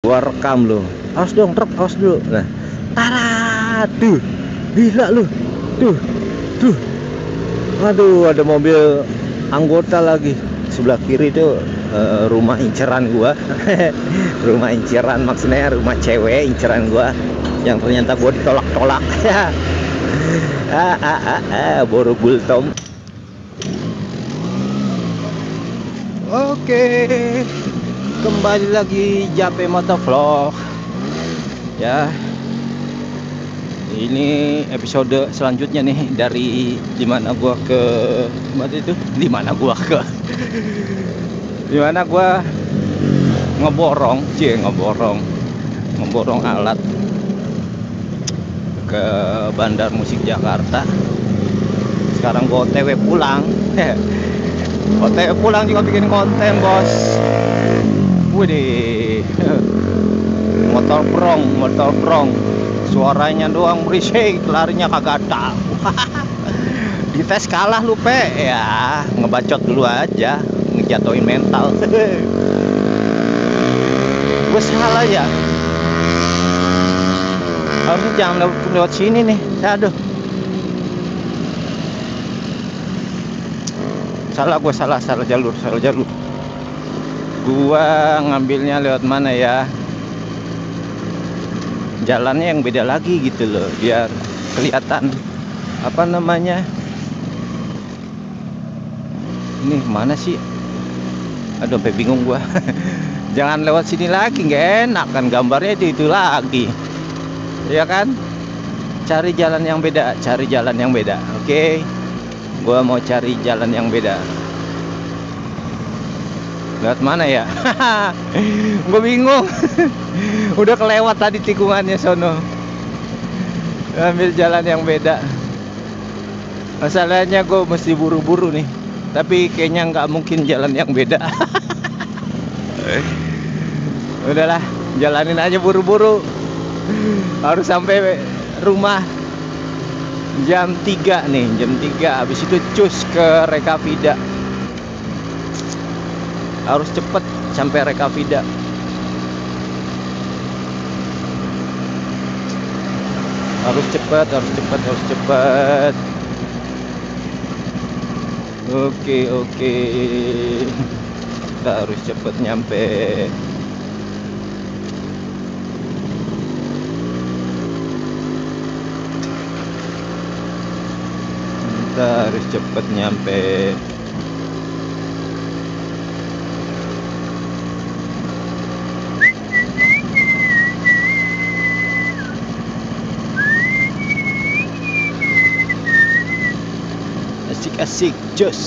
Gua rekam lu. Awas dong, truk, awas dulu. Nah, tarat, tuh, gila lu, tuh, tuh. Aduh, ada mobil anggota lagi. Sebelah kiri tuh rumah inceran gua. Rumah inceran, maksudnya rumah cewek inceran gua. Yang ternyata gua ditolak-tolak. Boro bultom. Oke, kembali lagi Jape Motovlog. Ya, ini episode selanjutnya nih dari dimana gua ke mana itu? Dimana gua ngeborong alat ke Bandar Musik Jakarta. Sekarang gua OTW pulang. OTW pulang juga bikin konten, bos. Widih, motor prong, suaranya doang berisik, larinya kagak tahu. Dites kalah lu, Pe. Ya, ngebacot dulu aja, ngejatuhin mental. Gue salah ya. Harusnya jangan lewat sini nih. Aduh. Salah jalur. Gua ngambilnya lewat mana ya? Jalannya yang beda lagi gitu loh, biar kelihatan apa namanya. Ini mana sih? Aduh, sampai bingung gua. Jangan lewat sini lagi, nggak enak kan, gambarnya itu lagi. Ya kan? Cari jalan yang beda. Oke. Gua mau cari jalan yang beda. Lewat mana ya? Gue bingung. Udah kelewat tadi tikungannya sono. Ambil jalan yang beda. Masalahnya gue mesti buru-buru nih. Tapi kayaknya nggak mungkin jalan yang beda. Udahlah, jalanin aja buru-buru. Harus sampai rumah jam 3 nih, jam 3. Habis itu cus ke Rekavida. Harus cepet sampai Rekavida. Harus cepat. Oke. Kita harus cepet nyampe. Asik jos.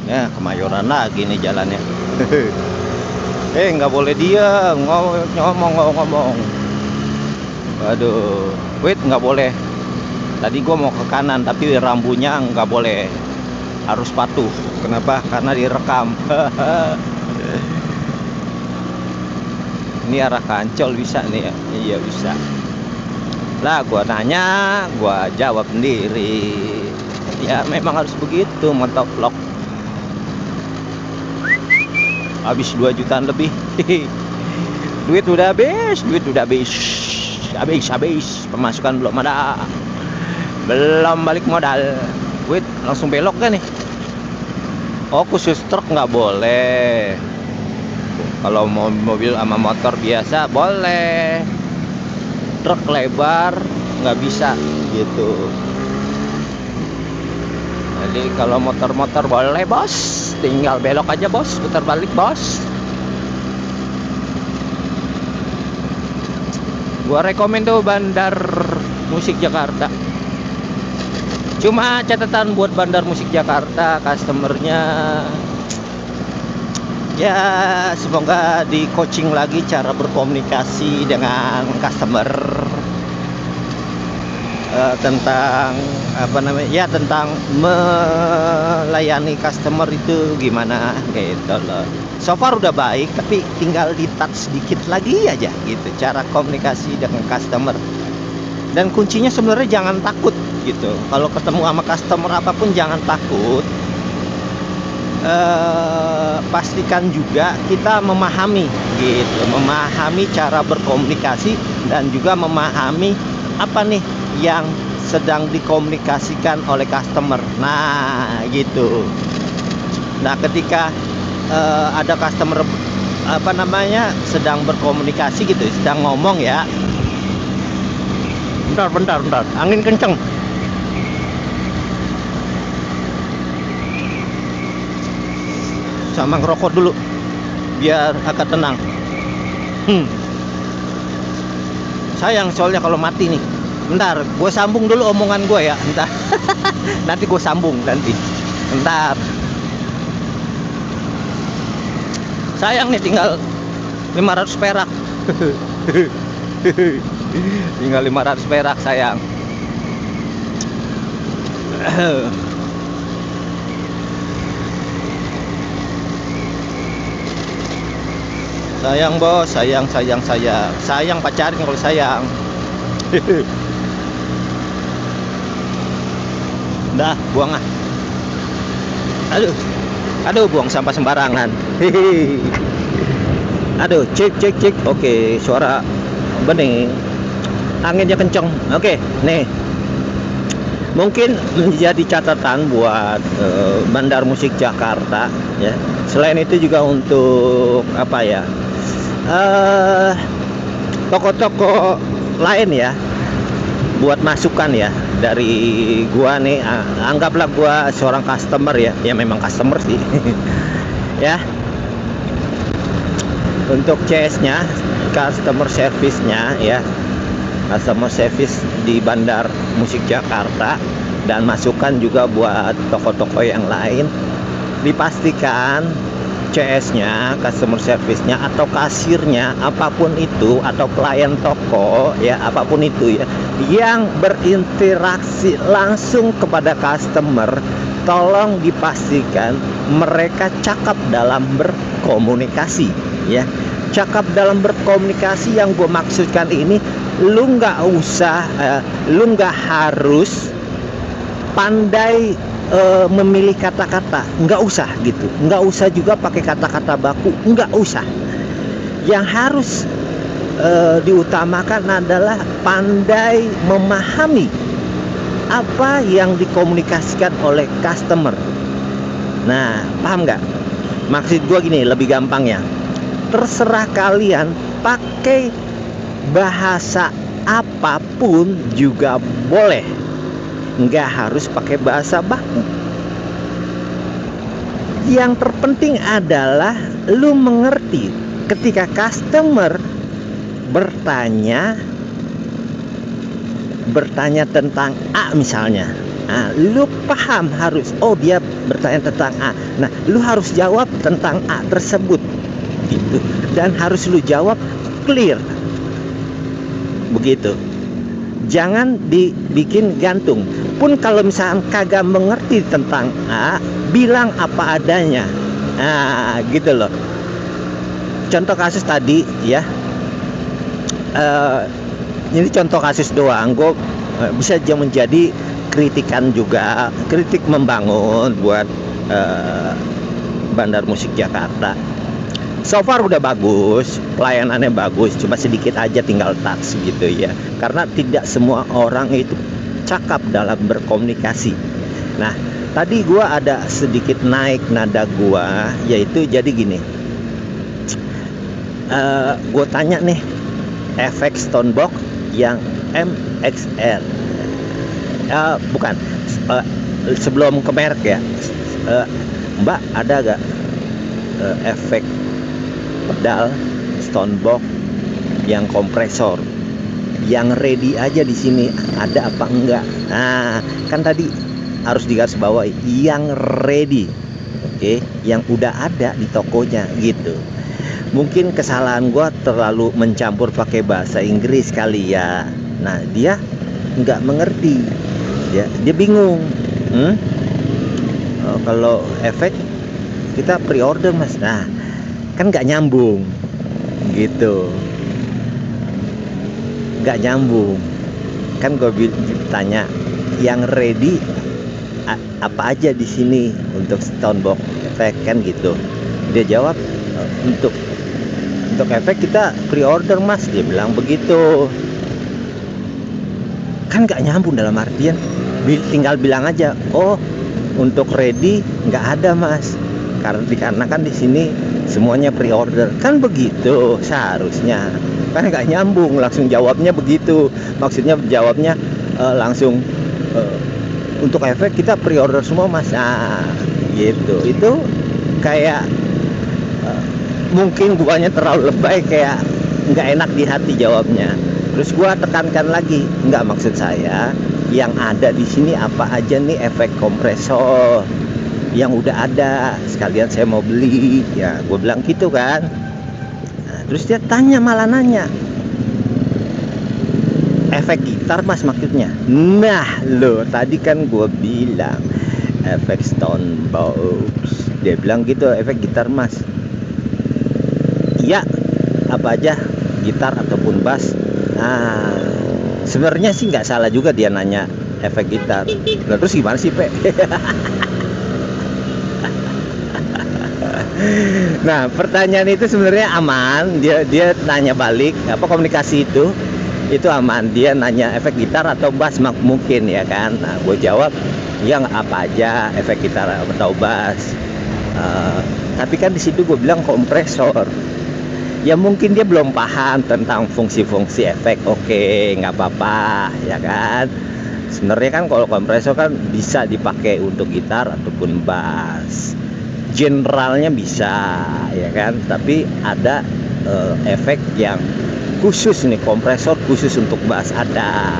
Ya, Kemayoran lagi nih jalannya. Nggak boleh dia ngomong. Waduh, wait, nggak boleh. Tadi gua mau ke kanan, tapi rambunya nggak boleh. Harus patuh. Kenapa? Karena direkam. Ini arah ke Ancol bisa nih ya? Iya bisa. Lah, gua nanya, gua jawab sendiri. Ya memang harus begitu motovlog. Habis 2 jutaan lebih. Duit udah habis. Habis. Pemasukan belum ada. Belum balik modal. Duit langsung belok kan nih? Oh, khusus truk nggak boleh. Kalau mobil sama motor biasa boleh. Truk lebar nggak bisa gitu. Jadi kalau motor-motor boleh, bos. Tinggal belok aja, bos. Putar balik, bos. Gua rekomen tuh Bandar Musik Jakarta. Cuma catatan buat Bandar Musik Jakarta, customernya ya semoga di coaching lagi cara berkomunikasi dengan customer, tentang apa namanya ya, tentang melayani customer itu gimana gitu loh. So far udah baik, tapi tinggal di touch sedikit lagi aja gitu cara komunikasi dengan customer. Dan kuncinya sebenarnya jangan takut gitu. Kalau ketemu sama customer apapun jangan takut. Pastikan juga kita memahami gitu, memahami cara berkomunikasi dan juga memahami apa nih yang sedang dikomunikasikan oleh customer. Nah gitu. Nah ketika ada customer sedang berkomunikasi gitu, sedang ngomong ya. Bentar, angin kenceng. Sama ngerokok dulu biar agak tenang. Sayang soalnya kalau mati nih. Bentar, gue sambung dulu omongan gue ya. Bentar. Nanti gue sambung nanti. Bentar. Sayang nih tinggal 500 perak. Tinggal 500 perak sayang. Sayang bos, sayang pacarin kalau sayang. Dah, buang ah. Aduh, buang sampah sembarangan. Aduh, cek. Oke, suara bening. Anginnya kenceng. Oke, nih. Mungkin menjadi catatan buat Bandar Musik Jakarta ya. Selain itu juga untuk apa ya? Toko-toko lain ya, buat masukan ya dari gua nih. Anggaplah gua seorang customer ya memang customer sih. Ya, untuk CS-nya, customer service-nya ya, customer service di Bandar Musik Jakarta, dan masukan juga buat toko-toko yang lain. Dipastikan CS-nya, customer service-nya atau kasirnya, apapun itu, atau pelayan toko ya, apapun itu ya, yang berinteraksi langsung kepada customer, tolong dipastikan mereka cakap dalam berkomunikasi ya. Cakap dalam berkomunikasi yang gue maksudkan ini, lu nggak harus pandai memilih kata-kata, nggak usah gitu, nggak usah juga pakai kata-kata baku, nggak usah. Yang harus diutamakan adalah pandai memahami apa yang dikomunikasikan oleh customer. Nah, paham nggak? Maksud gue gini, lebih gampangnya, terserah kalian pakai bahasa apapun juga boleh, nggak harus pakai bahasa baku. Yang terpenting adalah lu mengerti ketika customer bertanya tentang A misalnya. Nah, lu paham harus, oh dia bertanya tentang A. Nah, lu harus jawab tentang A tersebut gitu. Dan harus lu jawab clear. Begitu. Jangan dibikin gantung. Pun kalau misalnya kagak mengerti tentang A, bilang apa adanya. Nah, gitu loh. Contoh kasus tadi ya. Ini contoh kasus doang. Gue bisa menjadi kritikan juga, kritik membangun buat Bandar Musik Jakarta. So far udah bagus, pelayanannya bagus, cuma sedikit aja tinggal touch gitu ya. Karena tidak semua orang itu cakap dalam berkomunikasi. Nah, tadi gua ada sedikit naik nada gua, yaitu jadi gini. Gua tanya nih, efek Stonebox yang MXR. Bukan, sebelum ke merek ya. Mbak, ada gak efek pedal Stonebox yang kompresor yang ready aja di sini, ada apa enggak? Nah, kan tadi harus digarisbawahi yang ready, oke, yang udah ada di tokonya gitu. Mungkin kesalahan gua terlalu mencampur pakai bahasa Inggris kali ya. Nah, dia nggak mengerti, dia bingung. Kalau efek kita pre-order mas, nah kan nggak nyambung gitu, nggak nyambung. kan gue tanya yang ready apa aja di sini untuk Stonebox efek kan gitu. Dia jawab untuk efek kita pre-order mas, dia bilang begitu. Kan nggak nyambung, dalam artian tinggal bilang aja, oh untuk ready nggak ada mas, karena kan di sini semuanya pre-order, kan begitu seharusnya. Kan nggak nyambung, langsung jawabnya begitu, maksudnya jawabnya langsung untuk efek kita pre-order semua mas, nah gitu. Itu kayak mungkin guanya terlalu lebay, kayak nggak enak di hati jawabnya. Terus gua tekankan lagi, nggak, maksud saya yang ada di sini apa aja nih efek kompresor yang udah ada, sekalian saya mau beli ya, gue bilang gitu kan. Nah, terus dia malah nanya efek gitar mas maksudnya. Nah lo tadi kan gue bilang efek Stonebox, dia bilang gitu, efek gitar mas. Iya, apa aja, gitar ataupun bass. Nah sebenarnya sih nggak salah juga dia nanya efek gitar. Nah, terus gimana sih Pe? Nah pertanyaan itu sebenarnya aman, dia nanya balik, apa komunikasi itu aman. Dia nanya efek gitar atau bass mungkin ya kan. Nah gue jawab ya nggak apa aja, efek gitar atau bass. Tapi kan di situ gue bilang kompresor. Ya mungkin dia belum paham tentang fungsi-fungsi efek. Oke, nggak apa-apa ya kan. Sebenarnya kan kalau kompresor kan bisa dipakai untuk gitar ataupun bass, generalnya bisa ya kan. Tapi ada efek yang khusus nih, kompresor khusus untuk bass ada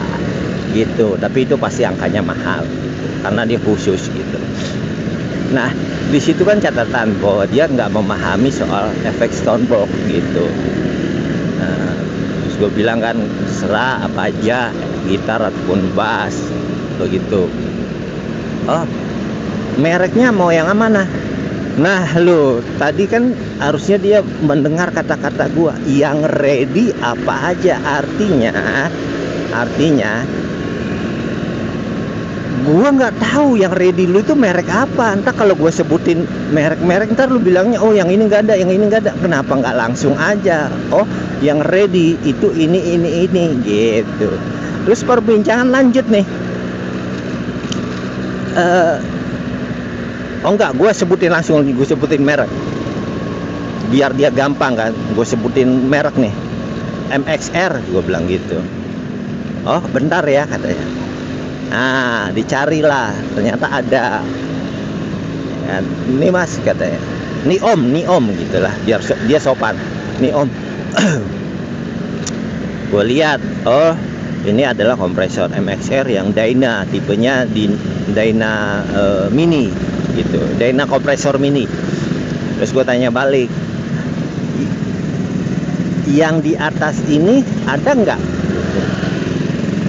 gitu. Tapi itu pasti angkanya mahal gitu, karena dia khusus gitu. Nah di situ kan catatan bahwa dia nggak memahami soal efek Stonebox gitu. Nah, terus gue bilang kan serah apa aja, gitar ataupun bass begitu. Oh mereknya mau yang mana? Nah lo tadi kan harusnya dia mendengar kata-kata gue yang ready apa aja, artinya gua nggak tahu yang ready lu itu merek apa. Entah kalau gue sebutin merek-merek ntar lu bilangnya oh yang ini nggak ada, yang ini nggak ada. Kenapa nggak langsung aja, oh yang ready itu ini gitu. Terus perbincangan lanjut nih. Oh enggak, gue sebutin langsung, gue sebutin merek biar dia gampang kan. Gue sebutin merek nih, MXR, gue bilang gitu. Oh bentar ya katanya. Nah dicarilah, ternyata ada ya, ini mas katanya, ni om gitulah, biar dia sopan, ni om. Gue lihat, oh ini adalah kompresor MXR yang Dyna, tipenya Dyna mini gitu, Dyna kompresor mini. Terus gue tanya balik, yang di atas ini ada nggak?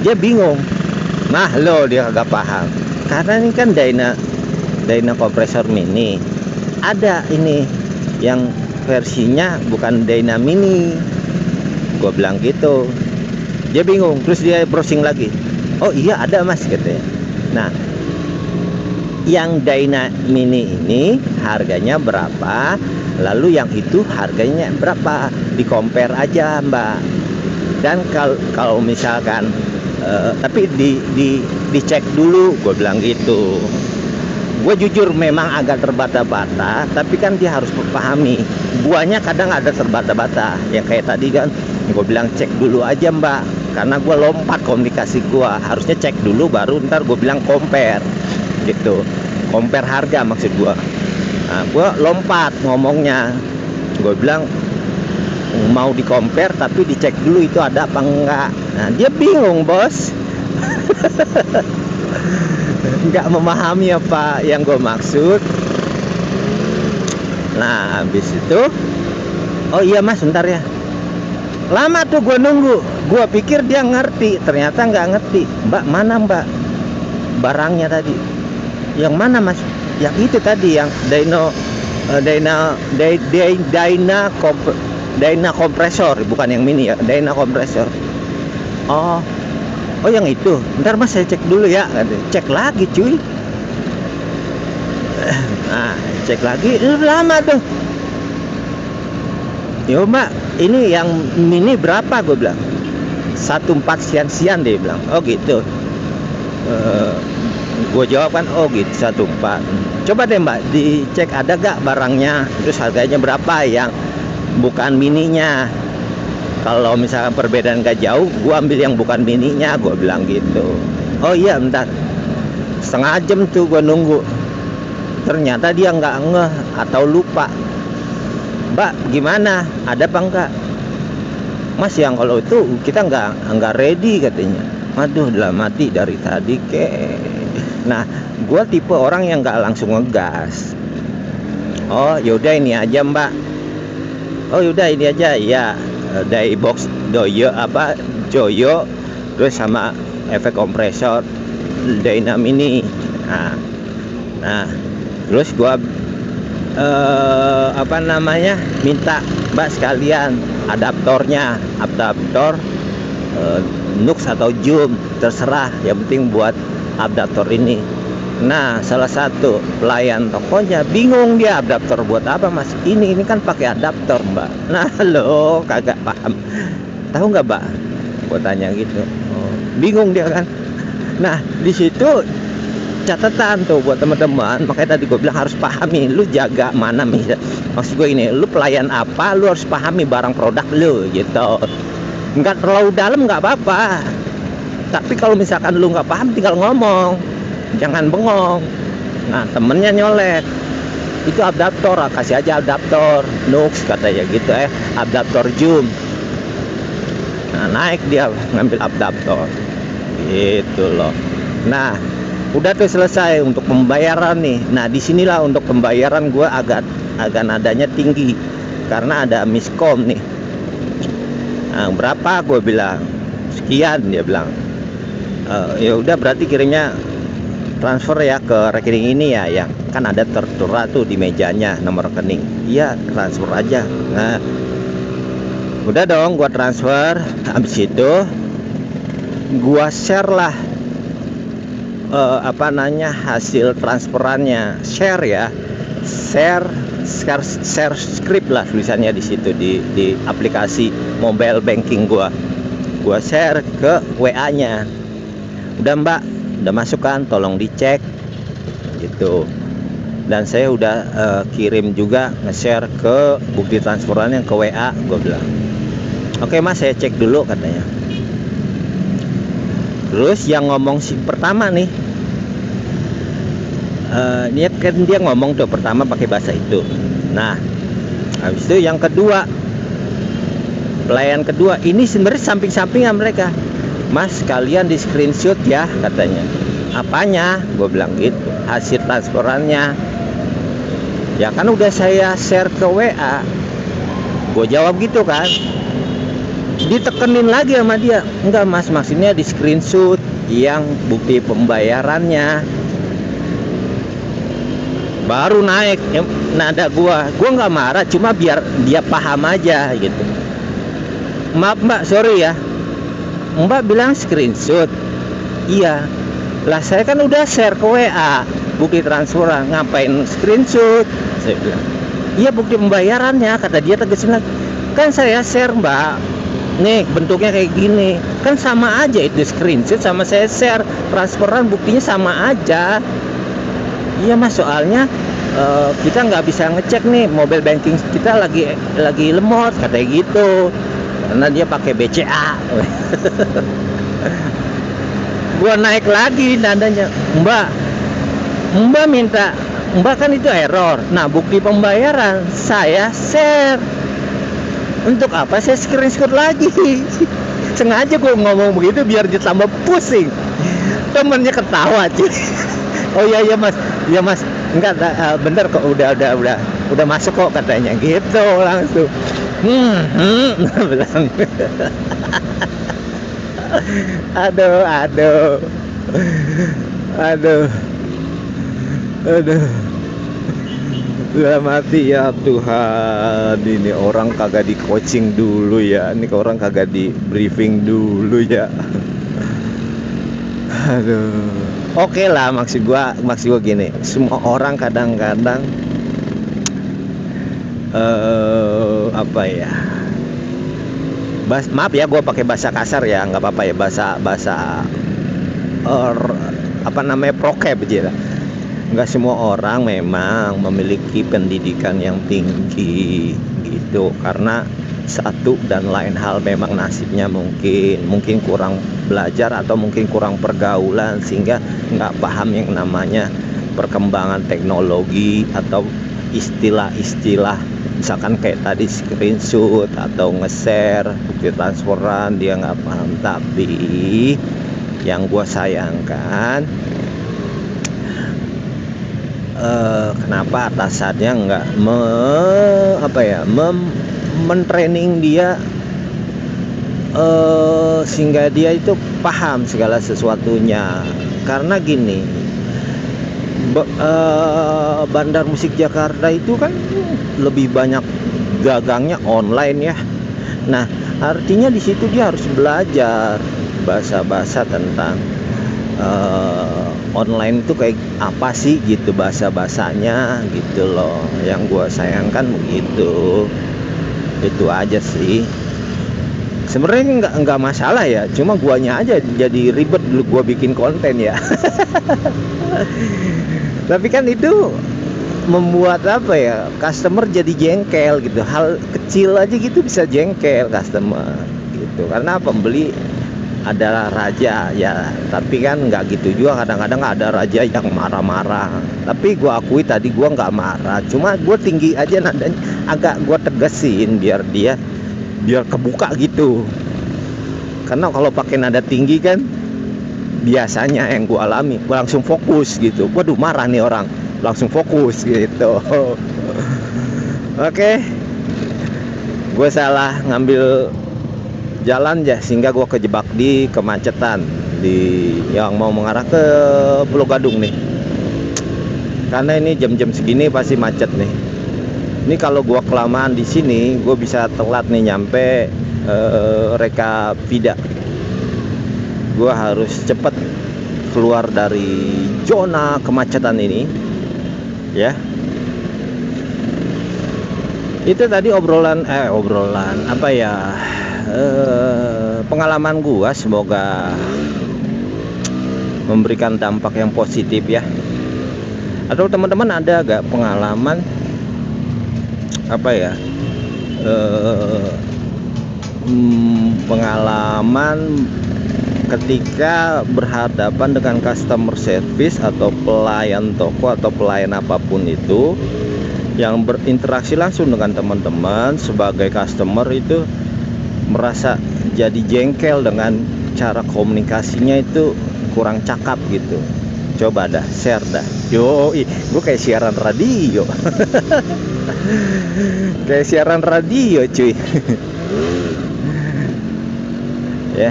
Dia bingung. Nah lo dia agak paham, karena ini kan Dyna kompresor mini. Ada ini yang versinya bukan Dyna mini, gue bilang gitu. Dia bingung, terus dia browsing lagi. Oh iya ada mas gitu ya. Nah yang Dyna mini ini harganya berapa, lalu yang itu harganya berapa, di compare aja mbak. Dan kalau misalkan tapi dicek dulu, gue bilang gitu. Gue jujur memang agak terbata-bata, tapi kan dia harus pahami. Guanya kadang ada terbata-bata, yang kayak tadi kan gue bilang cek dulu aja mbak, karena gue lompat komunikasi gue, harusnya cek dulu baru ntar gue bilang compare gitu, compare harga maksud gue. Nah gue lompat ngomongnya, gue bilang mau di compare tapi dicek dulu itu ada apa enggak. Nah dia bingung bos. Nggak memahami apa yang gue maksud. Nah habis itu, oh iya mas bentar ya. Lama tuh gue nunggu, gue pikir dia ngerti, ternyata nggak ngerti. Mbak mana mbak barangnya tadi? Yang mana mas? Yang itu tadi, yang Dyna kompresor, bukan yang mini ya, Dyna kompresor. Oh Oh yang itu, bentar mas saya cek dulu ya. Cek lagi cuy. Nah cek lagi, lama tuh. Yo mbak, ini yang mini berapa, gue bilang. 14 sian-sian dia bilang. Oh gitu. Gue jawab kan, oh gitu 14. Coba deh mbak dicek ada gak barangnya, terus harganya berapa yang bukan mininya. Kalau misalkan perbedaan gak jauh, gue ambil yang bukan mininya, gue bilang gitu. Oh iya bentar, setengah jam tuh gue nunggu. Ternyata dia nggak ngeh atau lupa. Mbak gimana, ada apa enggak? Mas yang kalau itu kita nggak ready katanya. Aduh dalam mati dari tadi ke. Nah gue tipe orang yang nggak langsung ngegas. Oh yaudah ini aja mbak. Oh yaudah ini aja ya. Dari box Joyo terus sama efek kompresor Dynamini. Nah terus gua minta mbak sekalian adaptor Nux atau Zoom terserah, yang penting buat adaptor ini. Nah salah satu pelayan tokonya bingung, dia adaptor buat apa mas, ini kan pakai adaptor mbak. Nah lo kagak paham, tahu nggak mbak, gua tanya gitu. Bingung dia kan. Nah di situ catatan tuh buat teman-teman, makanya tadi gue bilang harus pahami, lu jaga mana maksud gue ini, lu pelayan apa, lu harus pahami barang produk lu gitu. Nggak terlalu dalam nggak apa-apa, tapi kalau misalkan lu nggak paham tinggal ngomong, jangan bengong. Nah temennya nyolek, itu adaptor, kasih aja adaptor Nux katanya gitu, adaptor Zoom. Nah naik dia ngambil adaptor gitu loh. Nah udah tuh selesai untuk pembayaran nih. Nah disinilah untuk pembayaran gue agak nadanya tinggi karena ada miskom nih. Nah, berapa gue bilang sekian, dia bilang ya udah berarti kirimnya transfer ya ke rekening ini ya, yang kan ada tertera tuh di mejanya nomor rekening. Iya transfer aja. Nah udah dong gue transfer. Habis itu gue share lah hasil transferannya, share script lah tulisannya di situ di aplikasi mobile banking gua share ke WA-nya. Udah mbak, udah masuk kan, tolong dicek gitu. Dan saya udah kirim juga nge-share ke bukti transferannya ke WA, gua bilang. Oke mas, saya cek dulu katanya. Terus yang ngomong si pertama nih, dia ngomong tuh pertama pakai bahasa itu. Nah, habis itu yang kedua, pelayan kedua ini sebenarnya samping-sampingan mereka. Mas kalian di screenshot ya katanya. Apanya? Gue bilang gitu. Hasil transferannya. Ya kan udah saya share ke WA. Gue jawab gitu kan. Ditekenin lagi sama dia, enggak mas, maksudnya di screenshot yang bukti pembayarannya. Baru naik nada gua nggak marah, cuma biar dia paham aja gitu. Maaf mbak, sorry ya, mbak bilang screenshot. Iya lah, saya kan udah share ke WA bukti transfer, ngapain screenshot, saya bilang. Iya bukti pembayarannya, kata dia tegasin lagi. Kan saya share mbak, nih bentuknya kayak gini, kan sama aja itu screenshot sama saya share, transferan buktinya sama aja. Iya mas, soalnya kita nggak bisa ngecek nih, mobile banking kita lagi lemot katanya gitu, karena dia pakai BCA. Gua naik lagi nadanya, mbak kan itu error. Nah bukti pembayaran saya share. Untuk apa saya screenshot lagi? Sengaja gue ngomong begitu biar dia tambah pusing. Temennya ketawa cuy. Oh iya mas, iya mas, enggak bener kok, udah masuk kok katanya gitu langsung. Bilang. Aduh. Udah mati ya Tuhan, ini orang kagak di coaching dulu ya, ini orang kagak di briefing dulu ya. Aduh. Oke lah, maksud gua gini, semua orang kadang-kadang apa ya? Maaf ya, gua pakai bahasa kasar ya, nggak apa-apa ya, bahasa apa namanya, prokep aja. Nggak semua orang memang memiliki pendidikan yang tinggi gitu, karena satu dan lain hal memang nasibnya mungkin kurang belajar atau mungkin kurang pergaulan, sehingga nggak paham yang namanya perkembangan teknologi atau istilah-istilah, misalkan kayak tadi screenshot atau nge-share bukti transferan, dia nggak paham. Tapi yang gue sayangkan, kenapa atasannya nggak mentraining dia sehingga dia itu paham segala sesuatunya. Karena gini, Bandar Musik Jakarta itu kan lebih banyak gagangnya online ya. Nah, artinya di situ dia harus belajar bahasa-bahasa tentang online itu kayak apa sih gitu, bahasa-bahasanya gitu loh. Yang gua sayangkan begitu. Itu aja sih. Sebenarnya nggak masalah ya, cuma guanya aja jadi ribet dulu gua bikin konten ya. Tapi kan itu membuat apa ya, customer jadi jengkel gitu. Hal kecil aja gitu bisa jengkel customer gitu. Karena pembeli adalah raja ya, tapi kan nggak gitu juga, kadang-kadang ada raja yang marah-marah. Tapi gua akui tadi gua nggak marah, cuma gua tinggi aja nadanya, agak gua tegesin biar kebuka gitu. Karena kalau pakai nada tinggi kan biasanya yang gua alami, gua langsung fokus gitu. Waduh, marah nih orang, langsung fokus gitu. Oke, gue salah ngambil jalan ya, sehingga gue kejebak di kemacetan di yang mau mengarah ke Pulau Gadung nih. Karena ini jam-jam segini pasti macet nih. Ini kalau gue kelamaan di sini, gue bisa telat nih nyampe Rekapida. Gue harus cepet keluar dari zona kemacetan ini, ya. Itu tadi obrolan apa ya? Pengalaman gua, semoga memberikan dampak yang positif ya. Atau teman-teman ada gak pengalaman apa ya, pengalaman ketika berhadapan dengan customer service atau pelayan toko atau pelayan apapun itu yang berinteraksi langsung dengan teman-teman sebagai customer, itu merasa jadi jengkel dengan cara komunikasinya itu kurang cakap gitu. Coba dah share dah. Gue kayak siaran radio. Kayak siaran radio cuy. Ya,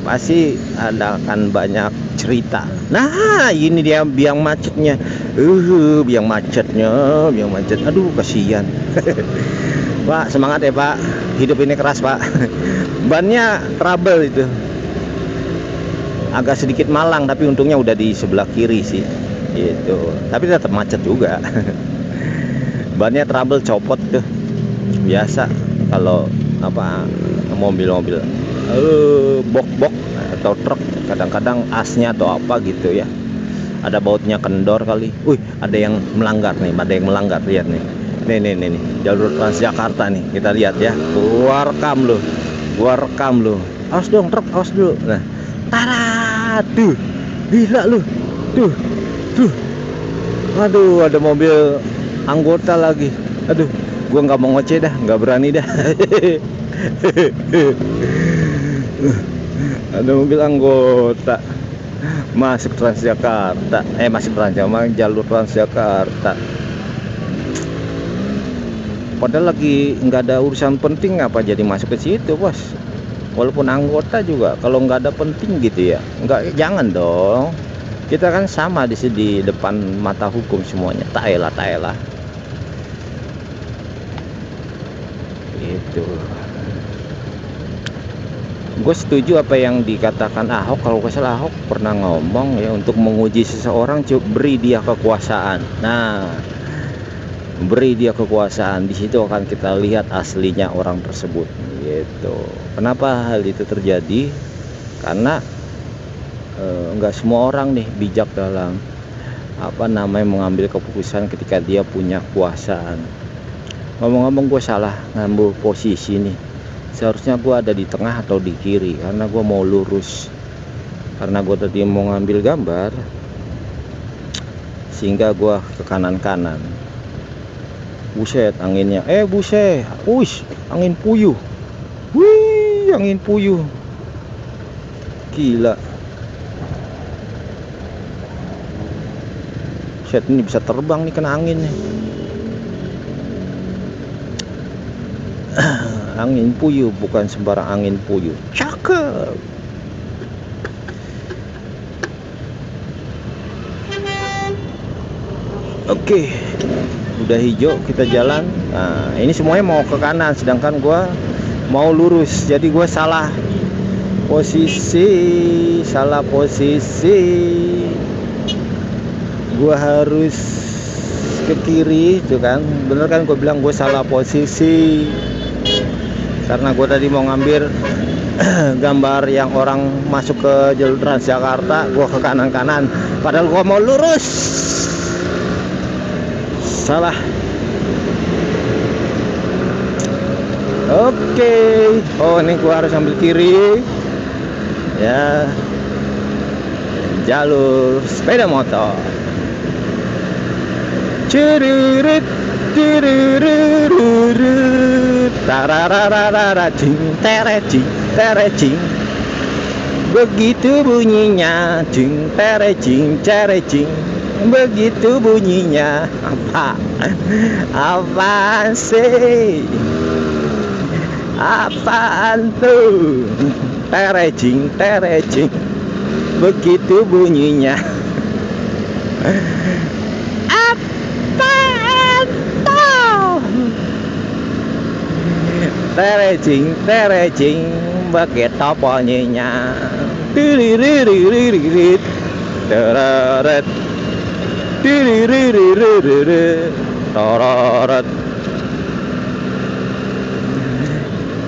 pasti ada kan banyak cerita. Nah, ini dia biang macetnya. Biang macetnya. Aduh, kasihan. Pak, semangat ya Pak. Hidup ini keras Pak. Bannya trouble itu. Agak sedikit malang, tapi untungnya udah di sebelah kiri sih. Gitu. Tapi tetap macet juga. Bannya trouble, copot tuh. Biasa kalau apa, mobil-mobil bok-bok atau truk, kadang-kadang asnya atau apa gitu ya. Ada bautnya kendor kali. Ada yang melanggar nih, lihat nih. Nih, jalur Transjakarta nih, kita lihat ya. Gua rekam lu. Awas dong truk, awas dulu. Nah, tuh, gila lu. Tuh. Aduh, ada mobil anggota lagi. Aduh, gua nggak mau ngoceh dah, nggak berani dah. Ada mobil anggota masuk Transjakarta, jalur Transjakarta. Padahal lagi nggak ada urusan penting, apa jadi masuk ke situ bos? Walaupun anggota juga, kalau nggak ada penting gitu ya, jangan dong. Kita kan sama di depan mata hukum semuanya. Taelah. Itu. gue setuju apa yang dikatakan Ahok. Kalau nggak salah Ahok pernah ngomong ya, untuk menguji seseorang coba beri dia kekuasaan. Nah, beri dia kekuasaan, di situ akan kita lihat aslinya orang tersebut gitu. Kenapa hal itu terjadi? Karena nggak semua orang nih bijak dalam mengambil keputusan ketika dia punya kekuasaan. Ngomong-ngomong, gue salah ngambil posisi nih. Seharusnya gue ada di tengah atau di kiri, karena gue mau lurus. Karena gue tadi mau ngambil gambar, sehingga gue ke kanan-kanan. Buset anginnya, buset, wush, angin puyuh. Wih, angin puyuh. Gila. Buset, ini bisa terbang nih kena angin nih. Angin puyuh, bukan sembarang angin puyuh. Cakep. Oke, udah hijau, kita jalan. Nah, ini semuanya mau ke kanan, sedangkan gua mau lurus. Jadi gua salah posisi. Gua harus ke kiri, itu kan. Bener kan gue bilang gue salah posisi. Karena gue tadi mau ngambil gambar yang orang masuk ke jalur Transjakarta, gue ke kanan-kanan. Padahal gue mau lurus. Salah. Oke. Oh, ini gue harus ambil kiri. Ya. Jalur sepeda motor. Cirurut, cirurut, tarararara, cing, terecing, terecing. Begitu bunyinya, cing, terecing, terecing. Begitu bunyinya. Apa sih? Apaan tuh? Terecing, terecing. Begitu bunyinya. Terecing, terecing, begitu bunyinya. Tiririririt, teraret, tiririririt, teraret.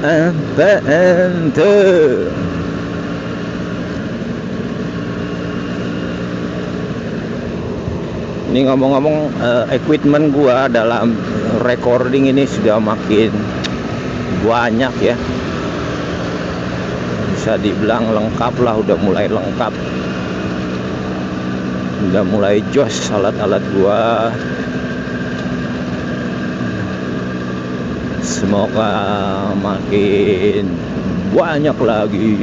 Apaan tuh? Ini ngomong-ngomong, equipment gua dalam recording ini sudah makin banyak ya, bisa dibilang lengkap lah, udah mulai lengkap, udah mulai jos alat-alat gua. Semoga makin banyak lagi,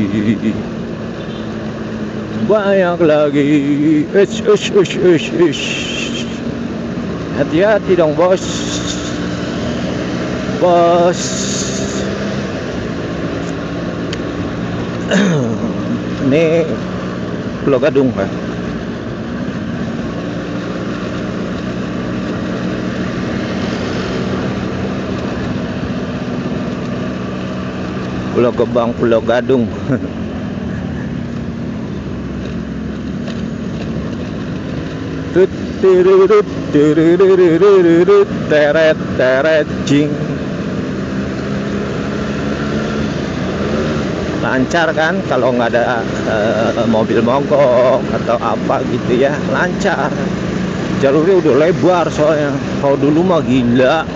hati-hati dong bos. Ini Pulau Gadung kan. Pulau Gebang, Pulau Gadung. Teret teret jing. Lancar kan kalau nggak ada mobil mogok atau apa gitu ya, lancar. Jalurnya udah lebar soalnya. Kalau dulu mah gila,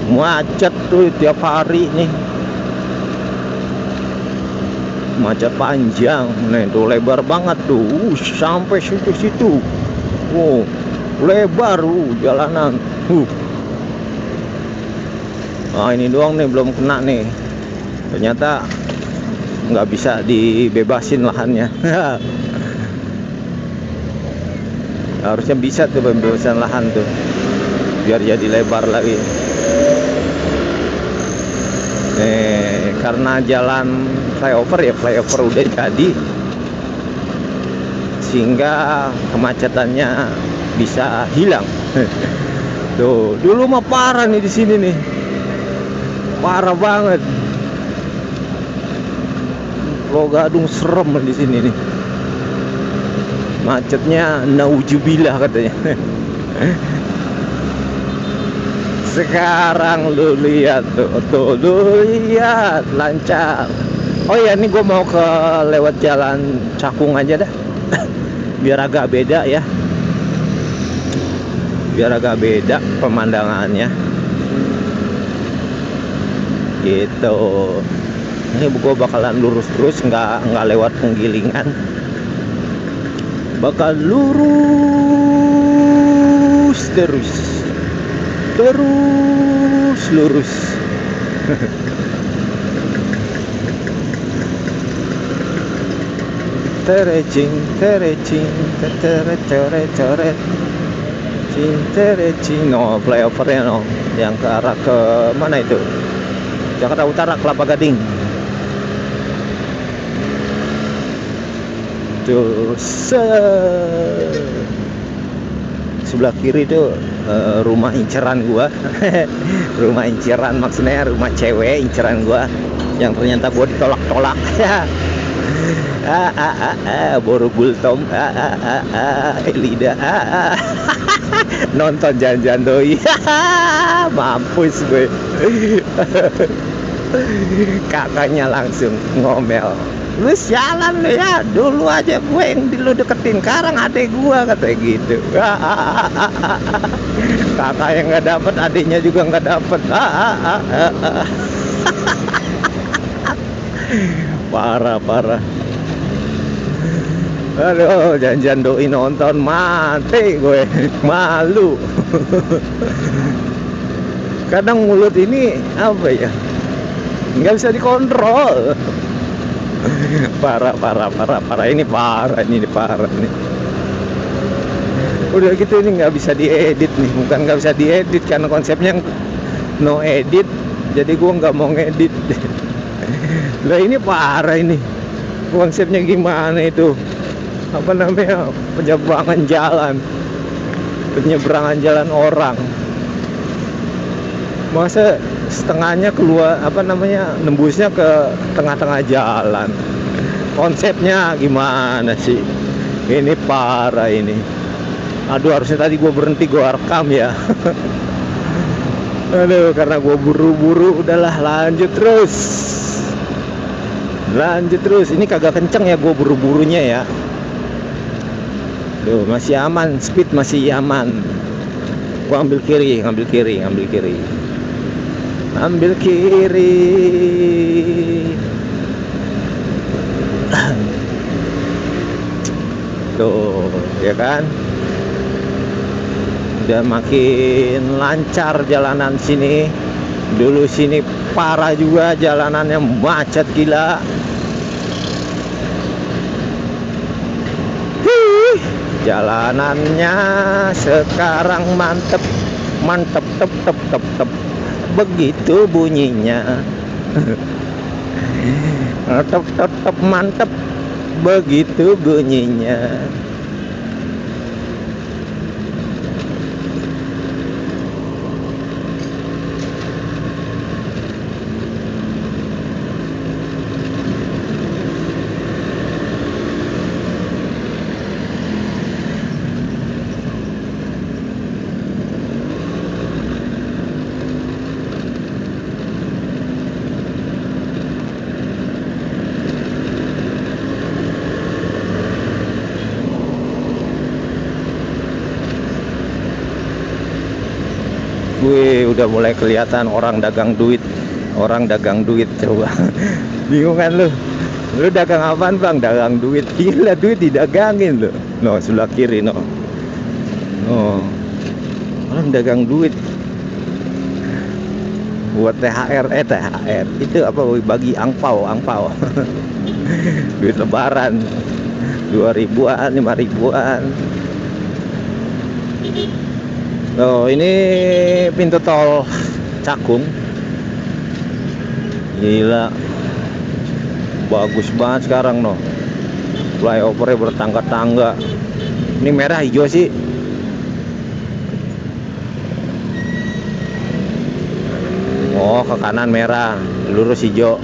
macet tuh tiap hari nih, macet panjang. Nah itu lebar banget tuh, sampai situ-situ. Wow, lebar jalanan. Nah ini doang nih belum kena nih. Ternyata nggak bisa dibebasin lahannya. Harusnya bisa tuh pembebasan lahan tuh, biar jadi lebar lagi. Karena jalan flyover ya, flyover udah jadi, sehingga kemacetannya bisa hilang. Tuh, dulu mah parah nih di sini nih, parah banget. Pulau Gadung serem di sini nih. Macetnya naujubillah katanya. Sekarang lu lihat tuh, lu lihat lancar. Oh ya, ini gue mau ke lewat jalan Cakung aja dah. Biar agak beda ya. Biar agak beda pemandangannya. Gitu. Ini gue bakalan lurus terus, nggak lewat penggilingan. Bakal lurus terus lurus. Terecing no, flyovernya no, yang ke arah ke mana itu, Jakarta Utara, Kelapa Gading tuh. Sebelah kiri tuh rumah inceran gua. Rumah inceran, maksudnya rumah cewek inceran gua, yang ternyata gua ditolak-tolak. Borobultom, Elida, nonton jangan doi. Mampus gue. Kakaknya langsung ngomel, lu sialan lu ya, dulu aja gue yang lu deketin, sekarang adek gue, katanya gitu. Kakak yang nggak dapet, adiknya juga nggak dapet. Parah. Aduh, janjian doi nonton, mati gue, malu. Kadang mulut ini apa ya, nggak bisa dikontrol. Parah. Ini parah nih. Udah gitu ini nggak bisa diedit nih, bukan nggak bisa diedit karena konsepnya no edit, jadi gue nggak mau ngedit. Lah ini parah ini, konsepnya gimana itu? Apa namanya, penyeberangan jalan orang. Masa setengahnya keluar, apa namanya, nembusnya ke tengah-tengah jalan. Konsepnya gimana sih? Ini parah ini. Aduh, harusnya tadi gue berhenti, gue rekam ya. Aduh, karena gue buru-buru, udahlah lanjut terus. Ini kagak kenceng ya gue buru-burunya ya. Tuh, masih aman, speed masih aman. Gua ambil kiri. Tuh, ya kan? Udah makin lancar jalanan sini. Dulu sini parah juga, jalanannya macet gila. Jalanannya sekarang mantep, tep, begitu bunyinya. Tep, mantep, begitu bunyinya. Wih, udah mulai kelihatan orang dagang duit. Coba. Bingung kan lu dagang apaan bang? Dagang duit. Gila, duit didagangin lu. No, sebelah kiri no. Orang dagang duit buat THR. Itu apa, bagi angpau. Duit lebaran 2.000-an, 5.000-an. Oh, ini pintu tol Cakung. Gila, bagus banget sekarang no. Flyovernya bertangga-tangga. Ini merah hijau sih. Oh, ke kanan merah, lurus hijau.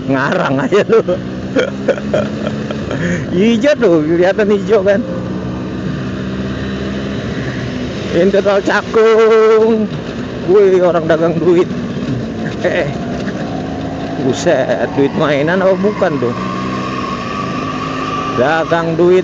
Ngarang aja lu. Hijau tuh, kelihatan hijau kan. Internal Cakung. Wih, orang dagang duit. Buset, duit mainan apa bukan tuh? Dagang duit.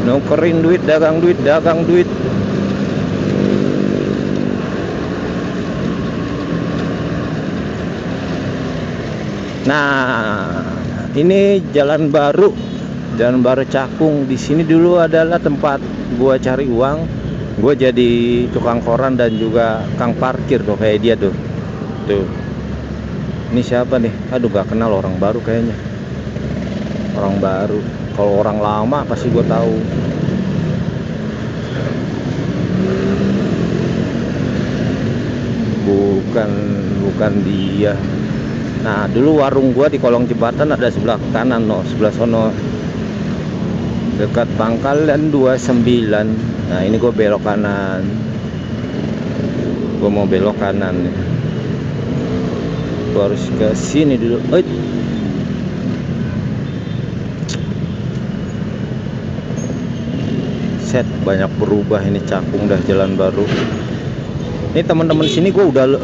Nukerin duit, dagang duit, dagang duit. Nah, ini jalan baru Cakung. Di sini dulu adalah tempat gua cari uang. Gua jadi tukang koran dan juga kang parkir tuh kayak dia tuh. Tuh. Ini siapa nih? Aduh, gak kenal, orang baru kayaknya. Orang baru. Kalau orang lama pasti gue tahu. Bukan dia. Nah, dulu warung gua di kolong jembatan ada sebelah kanan, no, sebelah sono. Dekat Pangkalan 29. Nah, ini gua belok kanan. Gua mau belok kanan nih. Gua harus ke sini dulu. Set, banyak berubah ini Cakung, dah jalan baru. Ini teman-teman sini gue udah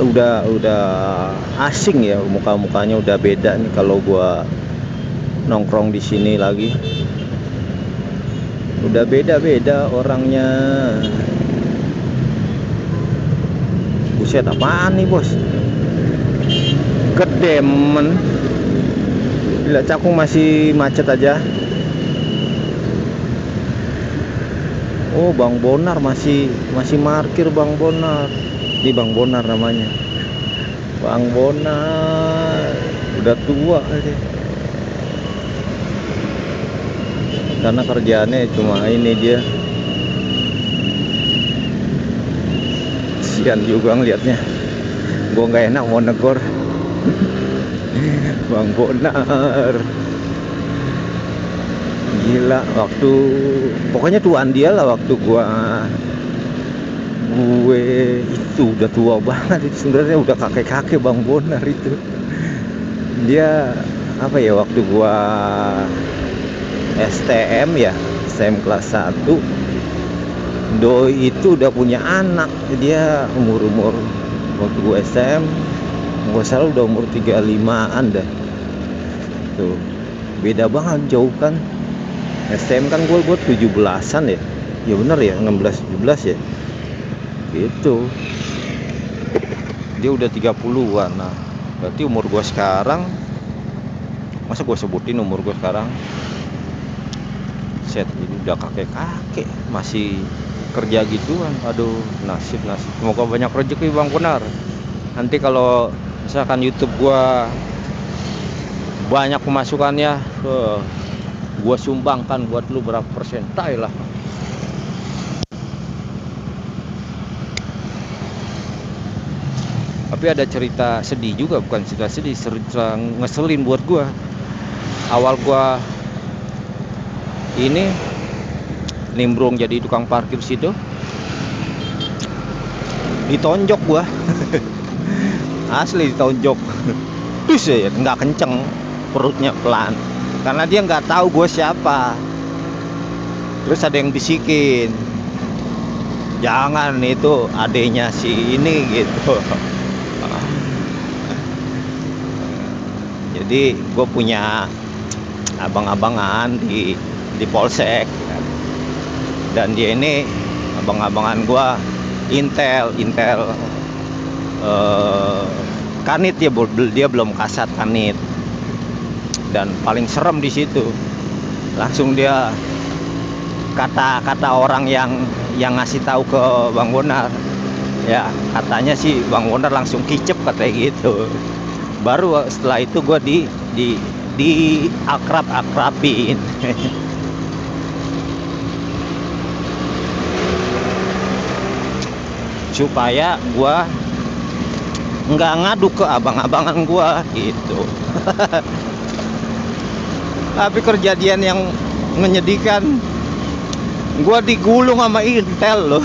asing ya, muka-mukanya udah beda nih kalau gue nongkrong di sini lagi. Udah beda-beda orangnya. Buset, apaan nih bos? Kedemen. Gila, Cakung masih macet aja. Oh, Bang Bonar masih parkir, Bang Bonar. Ini Bang Bonar namanya. Bang Bonar udah tua aja. Karena kerjaannya cuma ini dia. Sian juga ngeliatnya. Gua nggak enak mau negor. Bang Bonar. Gila, pokoknya tuaan dia lah waktu gue itu udah tua banget itu, sebenarnya udah kakek Bang Bonar itu. Dia apa ya, waktu gua STM ya, STM kelas 1, doi itu udah punya anak. Dia umur waktu gua STM gua salah udah umur 35-an dah. Tuh, beda banget, jauh kan. STM kan gue 17-an ya. Ya bener ya, 16-17 ya. Gitu. Dia udah 30-an. Nah, berarti umur gue sekarang, masa gue sebutin umur gue sekarang? Set, jadi udah kakek masih kerja gituan. Aduh, nasib. Semoga banyak rezeki Bang Bonar. Nanti kalau misalkan YouTube gue banyak pemasukannya, gua sumbangkan buat lu berapa persen, lah. Tapi ada cerita sedih juga, bukan cerita sedih, cerita ngeselin buat gua. Awal gua ini nimbrung jadi tukang parkir situ, ditonjok gua. Asli ditonjok. Terus ya nggak kenceng, perutnya pelan. Karena dia nggak tahu gue siapa. Terus ada yang bisikin, jangan, itu adenya si ini gitu. Jadi gue punya abang-abangan di polsek, dan dia ini abang-abangan gue intel kanit, dia belum kasat kanit. Dan paling serem di situ, langsung dia kata orang yang ngasih tahu ke Bang Bonar, ya katanya sih Bang Bonar langsung kicep katanya gitu. Baru setelah itu gue di akrabin. supaya gua nggak ngadu ke abang-abangan gua gitu. Tapi kejadian yang menyedihkan, gua digulung sama Intel loh.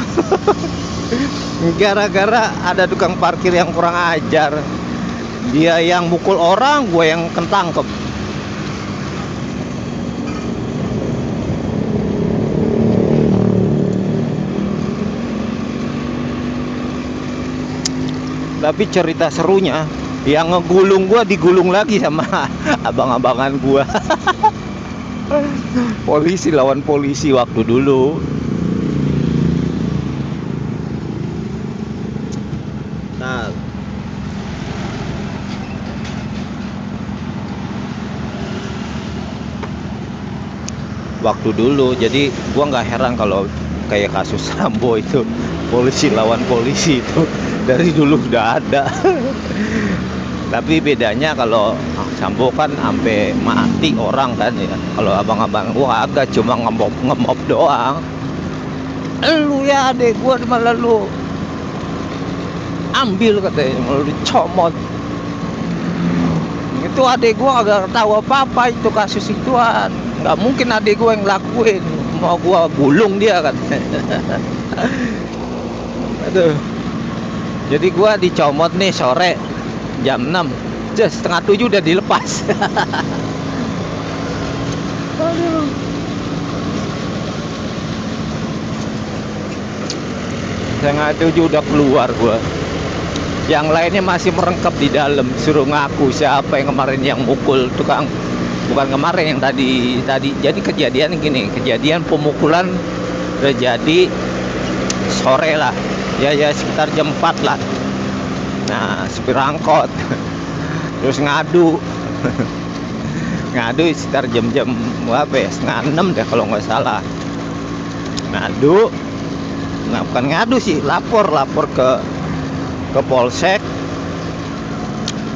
Gara-gara ada tukang parkir yang kurang ajar. Dia yang mukul orang, gue yang ketangkep. Tapi cerita serunya, yang ngegulung gua digulung lagi sama abang-abangan gua. Polisi lawan polisi waktu dulu. Nah, waktu dulu, jadi gua nggak heran kalau kayak kasus Sambo itu, polisi lawan polisi itu dari dulu udah ada. Tapi bedanya kalau Sambo kan sampai mati orang kan ya. Kalau abang-abang gua agak cuma ngemop doang. Lu ya adek gua malah lu ambil katanya, malah lu comot. Itu adek gua agak tahu apa-apa itu kasus ituan. Nggak mungkin adek gua yang lakuin, mau gua gulung dia kan. Aduh. Jadi gua dicomot nih sore jam 6, just setengah 7 udah dilepas. Aduh. Setengah 7 udah keluar gua. Yang lainnya masih merengkap di dalam, suruh ngaku siapa yang kemarin yang mukul tukang. Bukan kemarin, yang tadi. Jadi kejadian gini, kejadian pemukulan terjadi sore lah. Ya sekitar jam 4 lah. Nah, supir angkot terus ngadu. Ngadu sekitar jam-jam berapa ya, setengah 6 deh kalau nggak salah. Ngadu, nah bukan ngadu sih, lapor ke polsek.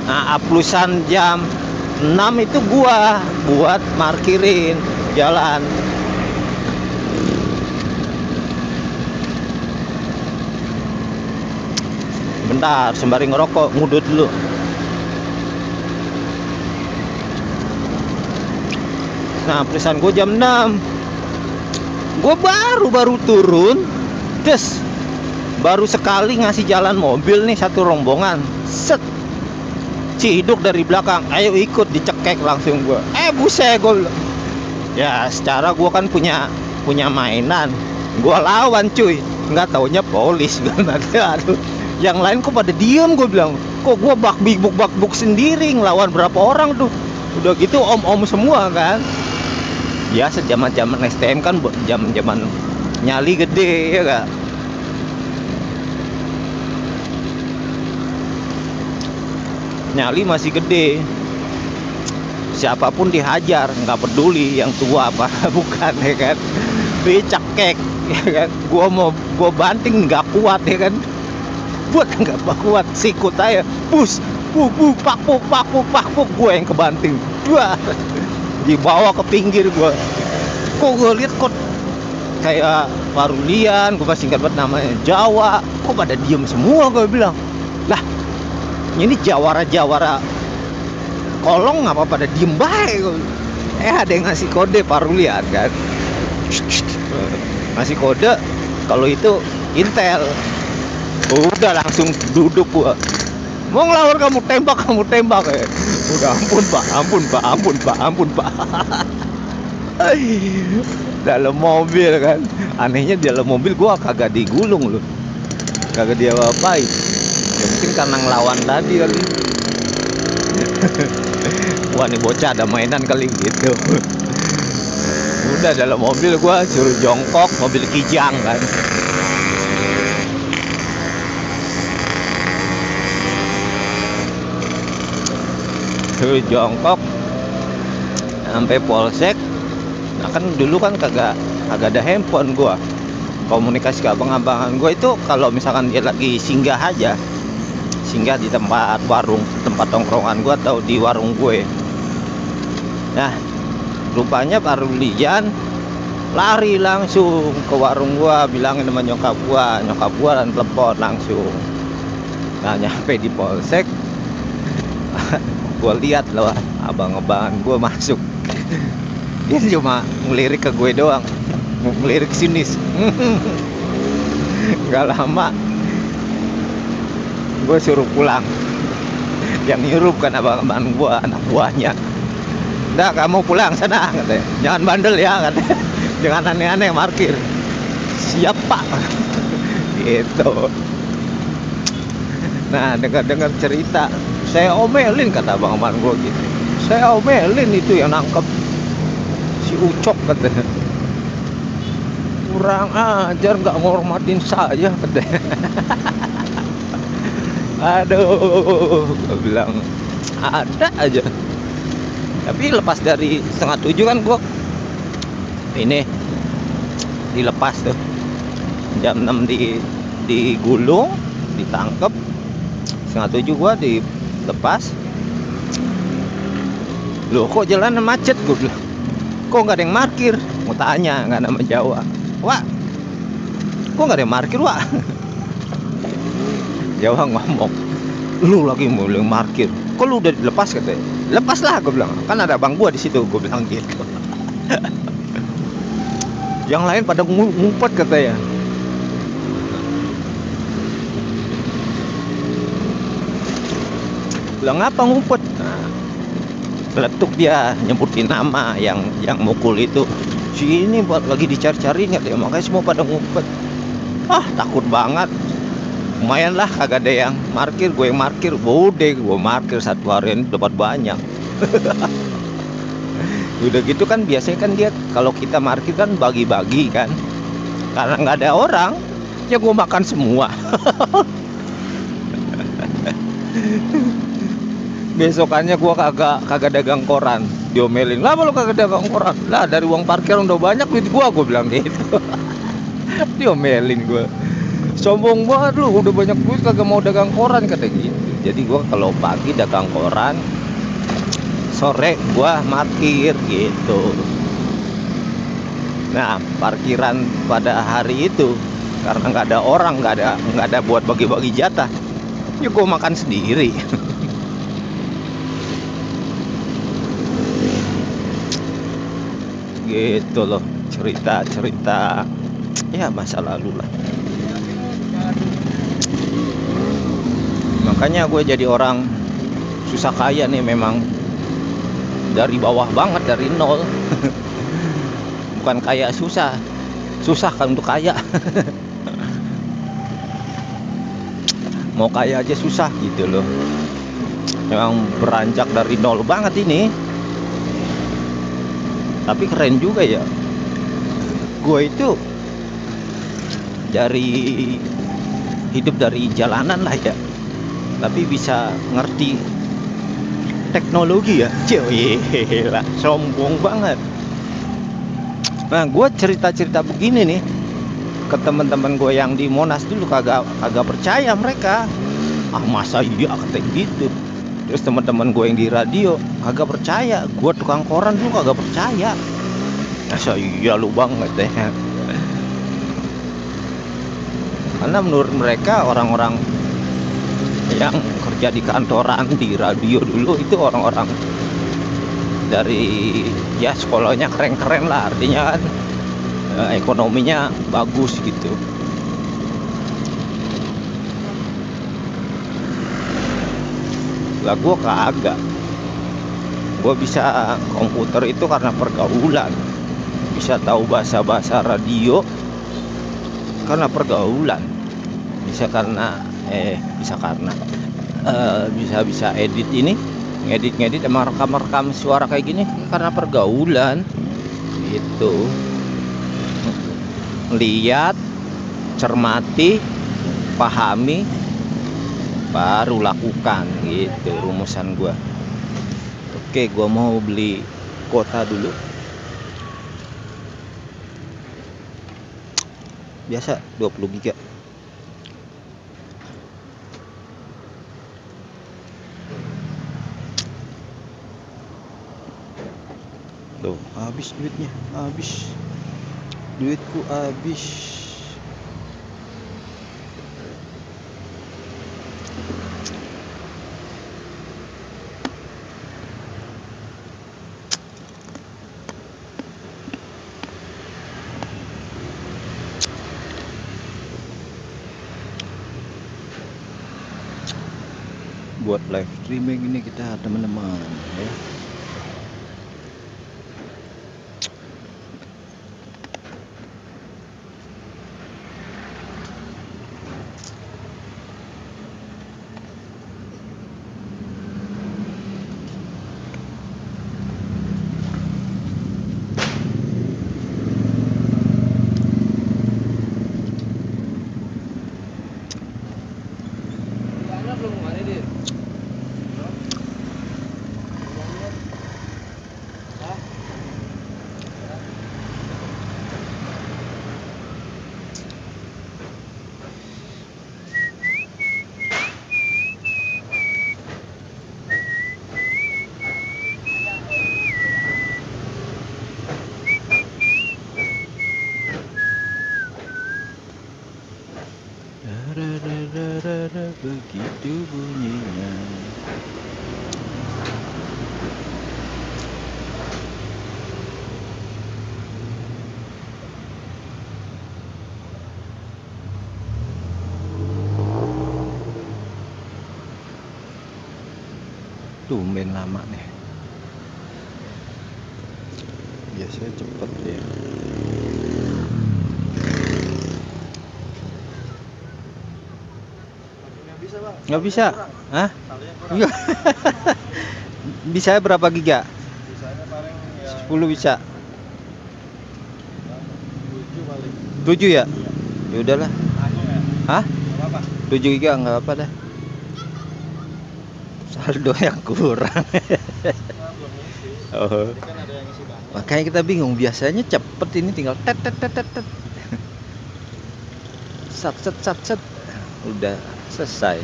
Nah, aplusan jam 6 itu gua buat markirin jalan. Bentar, sembari ngerokok, ngudut dulu. Nah, perusahaan gue jam 6. Gue baru turun. Terus baru sekali ngasih jalan mobil nih, satu rombongan. Set. Ciduk dari belakang, ayo ikut, dicekek langsung gue. Buset gue. Ya, secara gue kan punya mainan. Gue lawan cuy. Nggak taunya polis. Aduh. Yang lain kok pada diem, gue bilang. Kok gue bakbuk sendiri ngelawan berapa orang tuh. Udah gitu om-om semua kan. Ya sejaman-jaman STM kan, zaman nyali gede ya gak. Nyali masih gede. Siapapun dihajar, nggak peduli yang tua apa bukan ya kan. Dicekek ya kan. Gua banting nggak kuat ya kan. Buat nggak kuat, sikut aja, bus, pakpuk, gue yang kebanting, dua, dibawa ke pinggir gue. Kok gue lihat kok kayak Parulian, gue masih ingat banget namanya, Jawa, kok pada diem semua, gue bilang, lah, ini jawara kolong ngapa pada diem baik? Ada yang ngasih kode Parulian kan, ngasih kode, kalau itu Intel. Udah langsung duduk gua. Mau ngelawan kamu tembak ya. Udah ampun pak. Dalam mobil kan. Anehnya dalam mobil gua kagak digulung loh. Kagak dia apa-apain. Ya mungkin karena ngelawan tadi kali. Wah, nih bocah ada mainan kali gitu. Udah dalam mobil gua suruh jongkok, mobil Kijang kan. Jongkok sampai polsek. Nah kan dulu kan kagak ada handphone gua. Komunikasi ke abang-abangan gua itu kalau misalkan dia lagi singgah di tempat tongkrongan gua atau di warung gue. Nah, rupanya Parulian lari langsung ke warung gua, bilangin sama nyokap gua dan telepon langsung. Nah nyampe di polsek, gua lihat loh abang-abangan gua masuk. Dia cuma ngelirik ke gue doang, ngelirik sinis. Gak lama gue suruh pulang. Yang nyuruh kan abang-abangan gua, anak buahnya. Udah kamu pulang sana katanya. Jangan bandel ya katanya. Jangan aneh-aneh parkir. Siap pak. Gitu. Nah dengar cerita, saya omelin kata abang-abangan gua gitu. Saya omelin itu yang nangkep si Ucok katanya. Kurang ajar, nggak ngormatin saya katanya. Aduh, gue bilang ada aja. Tapi lepas dari 6:30 kan gue ini dilepas tuh. Jam 6 digulung, ditangkep. 6:30 gue dilepas. Loh kok jalanan macet, gue bilang. Kok nggak ada yang parkir? Mau tanya, nggak nama Jawa. Wah, kok nggak ada yang parkir, wah? Jawa ngomong, lu lagi mau yang parkir, kok lu udah dilepas katanya. Lepas lah, gue bilang, kan ada abang gua di situ, gue bilang gitu. Yang lain pada ngumpet katanya. Bilang apa ngumpet? Nah, meletuk dia nyebutin nama yang mukul itu. Si ini buat lagi dicari-cari nggak ya, makanya semua pada ngumpet. Ah takut banget. Lumayan lah kagak ada yang parkir, gue yang parkir. Bode gue parkir satu hari ini dapat banyak. Udah gitu kan biasanya kan dia kalau kita parkir kan bagi-bagi kan, karena nggak ada orang ya gue makan semua. Besokannya gue kagak dagang koran, diomelin lah, lu kagak dagang koran lah, dari uang parkir udah banyak duit gue bilang gitu. Diomelin gue, sombong banget lu, udah banyak duit kagak mau dagang koran kata gitu. Jadi gue kalau pagi dagang koran, sore gue parkir gitu. Nah parkiran pada hari itu karena nggak ada orang, nggak ada buat bagi-bagi jatah, ya gue makan sendiri. Gitu loh, cerita ya masa lalu lah. Makanya gue jadi orang susah kaya nih, memang dari bawah banget, dari nol. Bukan kaya susah kan untuk kaya. Mau kaya aja susah gitu loh. Memang beranjak dari nol banget ini. Tapi keren juga ya. Gue itu hidup dari jalanan lah ya, tapi bisa ngerti teknologi ya. Cewek, sombong banget. Nah gue cerita begini nih ke teman-teman gue yang di Monas dulu, kagak percaya mereka. Ah masa iya kata gitu. Terus teman-teman gue yang di radio kagak percaya, gue tukang koran dulu kagak percaya. Masa iya lu banget deh. Karena menurut mereka orang-orang yang kerja di kantoran, di radio dulu itu orang-orang dari ya sekolahnya keren-keren lah, artinya kan ekonominya bagus gitu. Lah gue kagak. Gue bisa komputer itu karena pergaulan, bisa tahu bahasa radio karena pergaulan, bisa edit ini, ngedit sama rekam suara kayak gini karena pergaulan itu. Lihat, cermati, pahami, baru lakukan gitu rumusan gua. Oke, gua mau beli kuota dulu. Biasa 20 giga. Tuh, habis duitnya, habis. duitku habis. Buat live streaming ini kita teman-teman ya. Begitu bunyinya. Tumben lama nih. Biasanya cepet ya. Nggak bisa? Hah? Iya. Bisa berapa giga? Bisanya paling ya 10 bisa. 7 paling. 7 ya? Ya udahlah. Langsung ya? Hah? Enggak apa-apa. 7 giga nggak apa dah. Saldo yang kurang. Belum ngisi. Oh. Tadi kan ada yang ngisi banyak. Makanya kita bingung, biasanya cepet, ini tinggal tet tet tet tet tet. Sat set sat set. Udah selesai.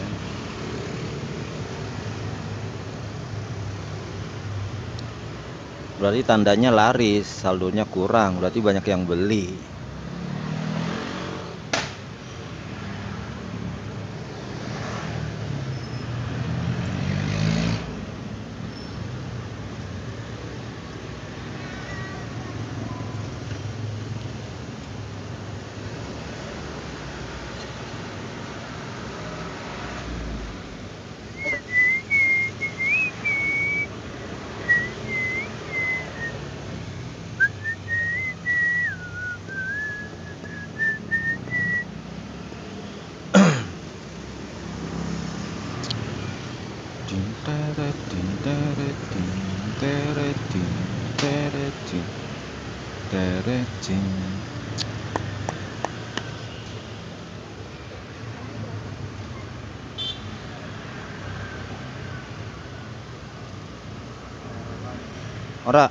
Berarti tandanya laris, saldonya kurang, berarti banyak yang beli. Ora,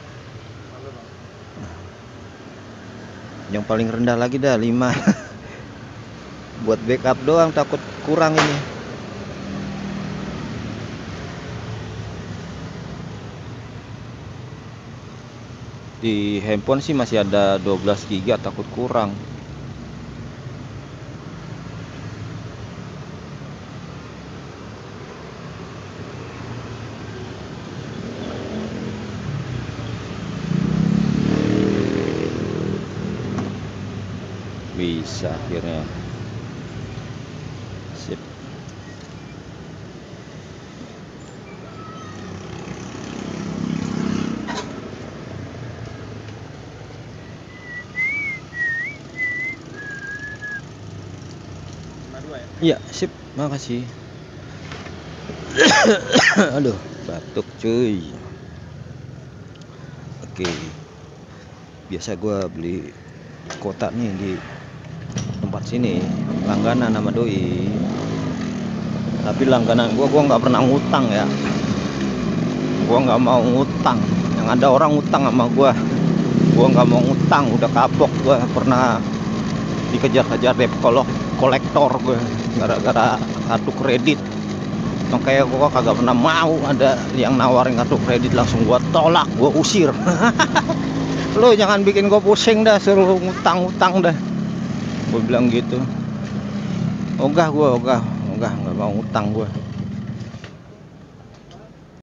yang paling rendah lagi dah 5. Buat backup doang, takut kurang ini. Di handphone sih masih ada 12 giga, takut kurang. Bisa akhirnya. Sip. Iya, sip. Makasih. Aduh, batuk cuy. Oke. Biasa gua beli kotak nih di tempat sini, langganan sama doi. Tapi langganan gua nggak pernah ngutang ya. Gua nggak mau ngutang. Yang ada orang ngutang sama gua nggak mau ngutang. Udah kapok gua, pernah dikejar-kejar debt kolektor gue gara-gara kartu kredit. Makanya gua kagak pernah mau ada yang nawarin kartu kredit, langsung gua tolak, gua usir. Lu jangan bikin gue pusing dah, suruh ngutang-ngutang dah. Gue bilang gitu. Ogah nggak mau ngutang gue.